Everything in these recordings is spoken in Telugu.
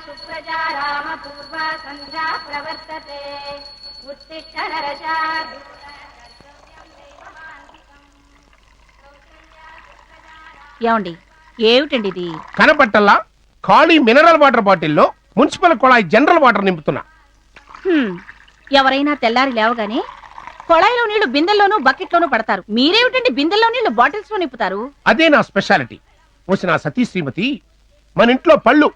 సుప్రజా రామ పూర్వ సంధ్యా ప్రవర్తతే ఉత్తిష్ట నరశార్దూల ఏమండి ఏమిటండి ఇది? కనపట్టల్లా ఖాళీ మినరల్ వాటర్ బాటిల్లో మున్సిపల్ కుళాయి జనరల్ వాటర్ నింపుతున్నా. ఎవరైనా తెల్లారి లేవగానే కొళాయిలో నీళ్లు బిందెల్లోనూ బకెట్లోనూ పడతారు. మీరేమిటండి బిందెల్లో నీళ్లు బాటిల్స్ లో నింపుతారు? అదే నా స్పెషాలిటీ. వచ్చిన సతీ శ్రీమతి మన ఇంట్లో పళ్ళు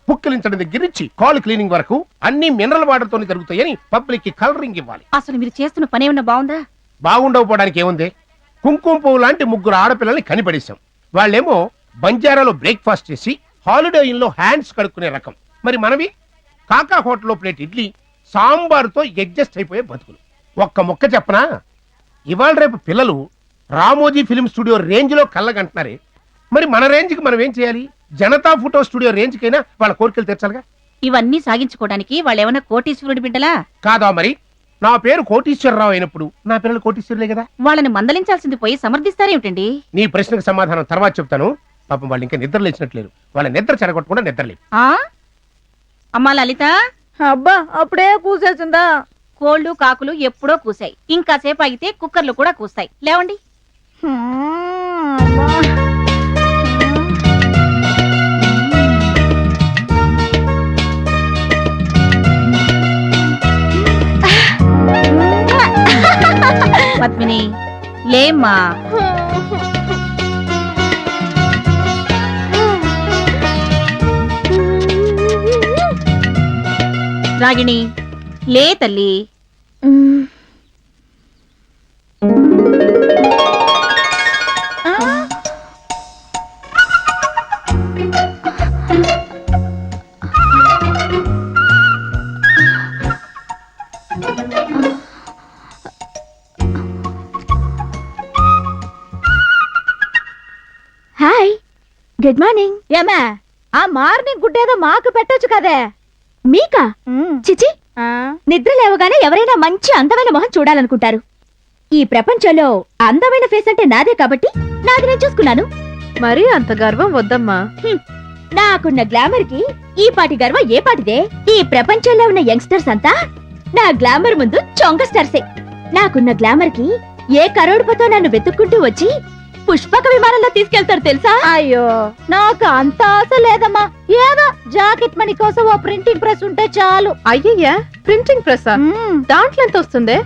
పుక్కిలించడం దగ్గర నుంచి కాల్ క్లీనింగ్ వరకు అన్ని మినరల్ వాటర్ తోనే జరుగుతాయని పబ్లిక్ కి కలరింగ్ ఇవ్వాలి. అసలు మీరు చేస్తున్న పని ఏమన్నా బాగుందా? బాగుండకపోవడానికి ఏముంది? కుంకుమ పువ్వు లాంటి 3 ఆడపిల్లల్ని కనిపడేశాం. వాళ్ళేమో బంజారాలో బ్రేక్ఫాస్ట్ చేసి హాలిడే ఇన్లో హ్యాండ్స్ కడుక్కునే రకం. మరి మనవి కాకా హోటల్లో ప్లేట్ ఇడ్లీ సాంబార్తో అడ్జస్ట్ అయిపోయే బతుకులు. ఒక్క మొక్క చెప్పనా, ఇవాళ రేపు పిల్లలు రామోజీ ఫిల్మ్ స్టూడియో రేంజ్ లో కళ్ళగంటున్నారే. మరి మన రేంజ్కి మనం ఏం చేయాలి? జనతా ఫోటో స్టూడియో రేంజ్కైనా వాళ్ళ కోరికలు తీర్చాలిగా. ఇవన్నీ సాగించుకోవడానికి వాళ్ళేమన్నా కోటీశ్వరుడి బిడ్డలా? కాదా మరి? నా పేరు కోటీశ్వరరావు అయినప్పుడు నా పిల్లలు కోటీశ్వరులే కదా. వాళ్ళని మందలించాల్సింది పోయి సమర్థిస్తారేమిటండి? నీ ప్రశ్నకు సమాధానం తర్వాత చెప్తాను. పాపం వాళ్ళు ఇంకా నిద్ర లేచినట్లేరు. వాళ్ళ నిద్ర చెడగొట్టకుండా నిద్రలేదు. అమ్మా లలిత, అబ్బా అప్పుడే కూసేసిందా? కోళ్లు కాకులు ఎప్పుడో కూసాయి. ఇంకాసేపు ఆగితే కుక్కర్లు కూడా కూస్తాయి. లేవండి. పద్మిని లేమ్మా. రాగిణి లే తల్లి. Hi, good morning. ఏమే ఆ మార్నింగ్ గుడ్ ఏదో మాకు పెట్టొచ్చు కదే. మీకా? చిచి, నిద్ర లేవగానే ఎవరైనా మంచి అందమైన మొహం చూడాలనుకుంటారు. ఈ ప్రపంచంలో అందమైన ఫేస్ అంటే నాదే కాబట్టి నాది నేను చూసుకున్నాను. మరీ అంత గర్వం వద్దమ్మా. నాకున్న గ్లామర్ కి ఈ పాటి గర్వం ఏ పాటిదే. ఈ ప్రపంచంలో ఉన్న యంగ్స్టర్స్ అంతా నా గ్లామర్ ముందు చొంగ స్టార్సే. నాకున్న గ్లామర్ కి ఏ కరోడుపతో నన్ను వెతుక్కుంటూ వచ్చి పుష్పక విమానంలో తీసుకెళ్తారు తెలుసా? అయ్యో, నాకు అంత ఆశ లేదమ్మా. ఏదో జాకెట్ మనీ కోసం ఓ ప్రింటింగ్ ప్రెస్ ఉంటే చాలు. అయ్యయ్యా, ప్రింటింగ్ ప్రెస్ దాంట్లో ఎంత వస్తుంది?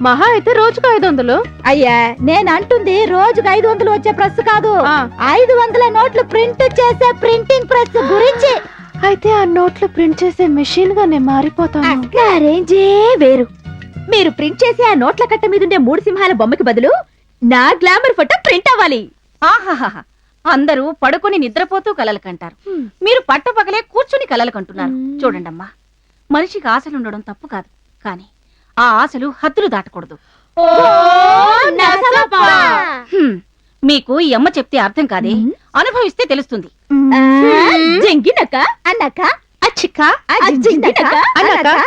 మహా అయితే రోజుకు 500. అయ్యా, నేను అంటుంది రోజుకు 500 వచ్చే ప్రెస్ కాదు, 500 నోట్లు ప్రింట్ చేసే ప్రింటింగ్ ప్రెస్ గురించి. అయితే ఆ నోట్లు ప్రింట్ చేసే మెషిన్ గా నేను మారిపోతాను. రేంజే వేరు. మీరు ప్రింట్ చేసే ఆ నోట్ల కట్ట మీదుండే 3 సింహాల బొమ్మకి బదులు నా గ్లామర్ ఫోటో ప్రింట్ అవ్వాలి. ఆహాహా, అందరూ పడుకొని నిద్రపోతూ కలలు కంటారు. మీరు పట్టపగలే కూర్చుని కలలు కంటున్నారు. చూడండమ్మా, మనిషికి ఆశలుండడం తప్పు కాదు, కానీ ఆ ఆశలు హద్దులు దాటకూడదు. మీకు ఈ అమ్మ చెప్తే అర్థం కాదే, అనుభవిస్తే తెలుస్తుంది. జంగినక అన్నక అచ్చిక అన్నక